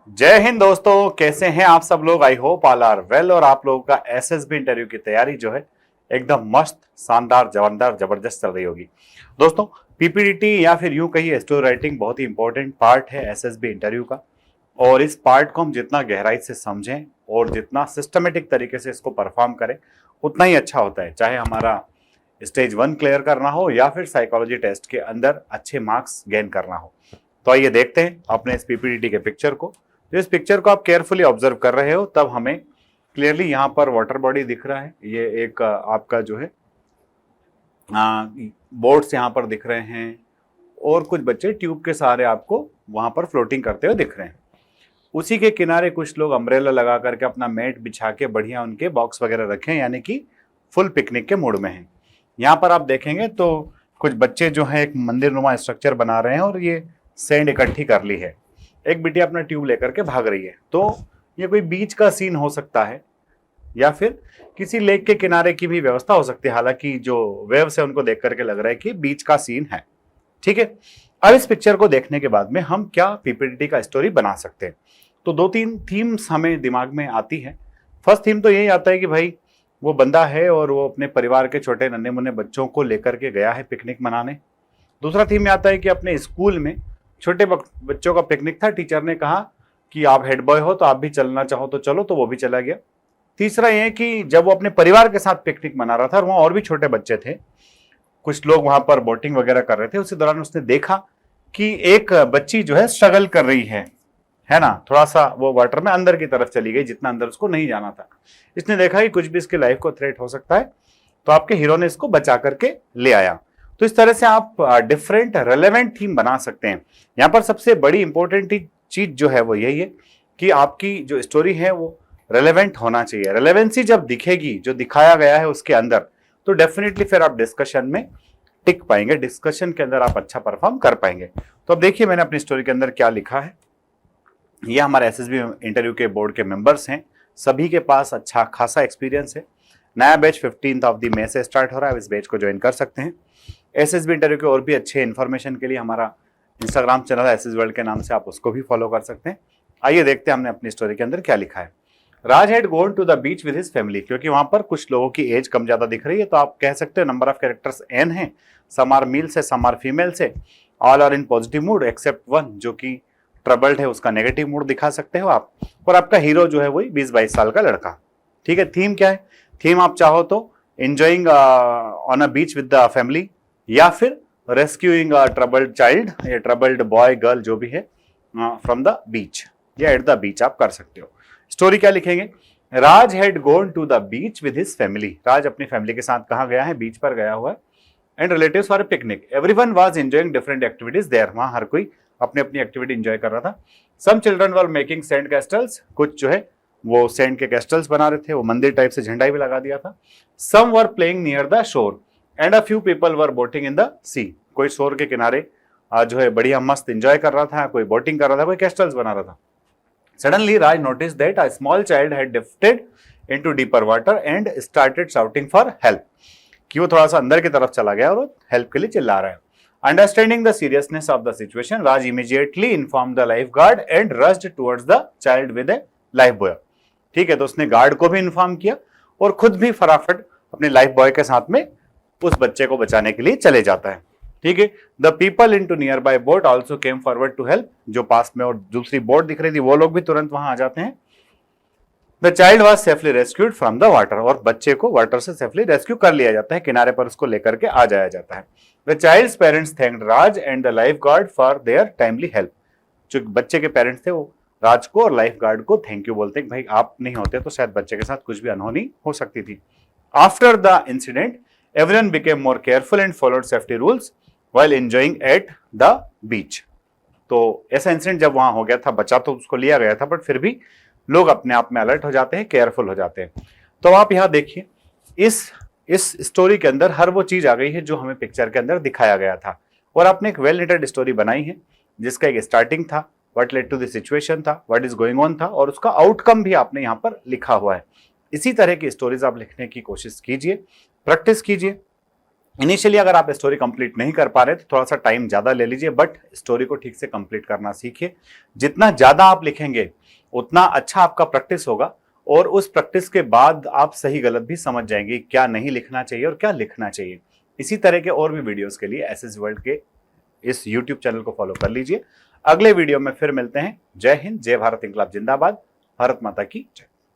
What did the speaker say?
जय हिंद दोस्तों, कैसे हैं आप सब लोग। I hope all are well. और आप लोगों का एसएसबी इंटरव्यू की तैयारी जो है एकदम मस्त, शानदार, जबरदस्त जबरदस्त चल रही होगी। दोस्तों, पीपीडीटी या फिर यूं कहिए स्टोरी राइटिंग बहुत ही इंपॉर्टेंट पार्ट है एसएसबी इंटरव्यू का। और इस पार्ट को हम जितना गहराई से समझें और जितना सिस्टमेटिक तरीके से इसको परफॉर्म करें उतना ही अच्छा होता है। चाहे हमारा स्टेज 1 क्लियर करना हो या फिर साइकोलॉजी टेस्ट के अंदर अच्छे मार्क्स गेन करना हो। तो आइए देखते हैं अपने इस पीपीडीटी के पिक्चर को। तो इस पिक्चर को आप केयरफुली ऑब्जर्व कर रहे हो तब हमें क्लियरली यहाँ पर वाटर बॉडी दिख रहा है। ये एक आपका जो है बोट्स यहाँ पर दिख रहे हैं और कुछ बच्चे ट्यूब के सहारे आपको वहां पर फ्लोटिंग करते हुए दिख रहे हैं। उसी के किनारे कुछ लोग अम्ब्रेला लगा करके अपना मैट बिछा के बढ़िया उनके बॉक्स वगैरह रखे हैं, यानी कि फुल पिकनिक के मूड में हैं। यहाँ पर आप देखेंगे तो कुछ बच्चे जो है एक मंदिर नुमा स्ट्रक्चर बना रहे हैं और ये सैंड इकट्ठी कर ली है। एक बिटिया अपना ट्यूब लेकर के भाग रही है। तो ये कोई बीच का सीन हो सकता है या फिर किसी लेक के किनारे की भी व्यवस्था हो सकती है। हालांकि जो वेव्स है उनको देख करके लग रहा है कि बीच का सीन है। ठीक है, अब इस पिक्चर को देखने के बाद में हम क्या पीपीटी का स्टोरी बना सकते हैं। तो 2-3 थीम्स हमें दिमाग में आती है। फर्स्ट थीम तो यही आता है कि भाई वो बंदा है और वो अपने परिवार के छोटे नन्हे मुन्ने बच्चों को लेकर के गया है पिकनिक मनाने। दूसरा थीम में आता है कि अपने स्कूल में छोटे बच्चों का पिकनिक था, टीचर ने कहा कि आप हेड बॉय हो तो आप भी चलना चाहो तो चलो, तो वो भी चला गया। तीसरा ये कि जब वो अपने परिवार के साथ पिकनिक मना रहा था और वहां और भी छोटे बच्चे थे, कुछ लोग वहां पर बोटिंग वगैरह कर रहे थे, उसी दौरान उसने देखा कि एक बच्ची जो है स्ट्रगल कर रही है ना, थोड़ा सा वो वाटर में अंदर की तरफ चली गई जितना अंदर उसको नहीं जाना था। इसने देखा कि कुछ भी इसकी लाइफ को थ्रेट हो सकता है, तो आपके हीरो ने इसको बचा करके ले आया। तो इस तरह से आप डिफरेंट रेलेवेंट थीम बना सकते हैं। यहाँ पर सबसे बड़ी इंपॉर्टेंट चीज जो है वो यही है कि आपकी जो स्टोरी है वो रेलेवेंट होना चाहिए। रेलेवेंसी जब दिखेगी जो दिखाया गया है उसके अंदर, तो डेफिनेटली फिर आप डिस्कशन में टिक पाएंगे, डिस्कशन के अंदर आप अच्छा परफॉर्म कर पाएंगे। तो अब देखिए मैंने अपनी स्टोरी के अंदर क्या लिखा है। ये हमारे एसएसबी इंटरव्यू के बोर्ड के मेंबर्स हैं, सभी के पास अच्छा खासा एक्सपीरियंस है। नया बैच 15 ऑफ द मई से स्टार्ट हो रहा है, इस बैच को ज्वाइन कर सकते हैं। एसएसबी इंटरव्यू के और भी अच्छे इन्फॉर्मेशन के लिए हमारा इंस्टाग्राम चैनल है एसएस वर्ल्ड के नाम से, आप उसको भी फॉलो कर सकते हैं। आइए देखते हैं हमने अपनी स्टोरी के अंदर क्या लिखा है। Raj had gone to the beach with his family. क्योंकि वहां पर कुछ लोगों की एज कम ज्यादा दिख रही है तो आप कह सकते हो नंबर ऑफ कैरेक्टर्स n है। सम आर मेल से, सम आर फीमेल से, all are in positive mood except one जो कि ट्रबल्ड है, उसका नेगेटिव मूड दिखा सकते हो आप। और आपका हीरो जो है वही 20-22 साल का लड़का। ठीक है, थीम क्या है? थीम आप चाहो तो enjoying on a beach with the family या फिर रेस्क्यूइंग अ ट्रबल्ड चाइल्ड या ट्रबल्ड बॉय गर्ल जो भी है फ्रॉम द बीच या एट द बीच आप कर सकते हो। स्टोरी क्या लिखेंगे? Raj had gone to the beach with his family. Raj अपनी फैमिली के साथ कहाँ गया है? बीच पर गया हुआ है। And relatives for picnic. Everyone was enjoying different activities there. वहां हर कोई अपनी अपनी एक्टिविटी एंजॉय कर रहा था। Some children were making sand castles. कुछ जो है वो सैंड के कैस्टल्स बना रहे थे, वो मंदिर टाइप से झंडा भी लगा दिया था। Some were playing near the shore and a few people were boating in the sea. कोई शोर के किनारे जो है बढ़िया मस्त एंजॉय कर रहा था, कोई बोटिंग कर रहा था, कोई कैस्टल्स बना रहा था। Suddenly, Raj noticed that a small child had drifted into deeper water and started shouting for help. कि वो थोड़ा सा अंदर की तरफ चला गया और हेल्प के लिए चिल्ला रहा है। Understanding the seriousness of the situation, Raj immediately informed the lifeguard and rushed towards the child with a life buoy. ठीक है, तो उसने गार्ड को भी इन्फॉर्म किया और खुद भी फटाफट अपने लाइफ बॉय के साथ में उस बच्चे को बचाने के लिए चले जाता है। ठीक है, the people in to nearby boat also came forward to help. जो पास में और दूसरी बोट दिख रही थी वो लोग भी तुरंत वहां आ जाते हैं। The child was safely rescued from the water. और बच्चे को वाटर से सेफली रेस्क्यू कर लिया जाता है, किनारे पर उसको लेकर के आ जाया जाता है। The child's parents thanked Raj and the lifeguard for their timely help. जो बच्चे के पेरेंट्स थे वो राज को और लाइफ गार्ड को थैंक यू बोलते हैं, भाई आप नहीं होते तो शायद बच्चे के साथ कुछ भी अनहोनी हो सकती थी। After the incident everyone became more careful and followed safety rules while enjoying at the beach। तो ऐसा इंसिडेंट जब वहां हो गया था, बचा तो उसको लिया गया था बट फिर भी लोग अपने आप में अलर्ट हो जाते हैं, केयरफुल हो जाते हैं। तो आप यहाँ देखिए इस स्टोरी के अंदर हर वो चीज आ गई है जो हमें पिक्चर के अंदर दिखाया गया था। और आपने एक वेल रिटेड स्टोरी बनाई है जिसका एक स्टार्टिंग था, what led to the situation था, व्हाट इज गोइंग ऑन था, और उसका आउटकम भी आपने यहाँ पर लिखा हुआ है। इसी तरह की स्टोरीज आप लिखने की कोशिश कीजिए, प्रैक्टिस कीजिए। इनिशियली अगर आप स्टोरी कंप्लीट नहीं कर पा रहे तो थोड़ा सा टाइम ज्यादा ले लीजिए, बट स्टोरी को ठीक से कंप्लीट करना सीखिए। जितना ज्यादा आप लिखेंगे उतना अच्छा आपका प्रैक्टिस होगा, और उस प्रैक्टिस के बाद आप सही गलत भी समझ जाएंगे क्या नहीं लिखना चाहिए और क्या लिखना चाहिए। इसी तरह के और भी वीडियोस के लिए एसएस वर्ल्ड के इस यूट्यूब चैनल को फॉलो कर लीजिए। अगले वीडियो में फिर मिलते हैं। जय हिंद, जय भारत, इंकलाब जिंदाबाद, भारत माता की जय।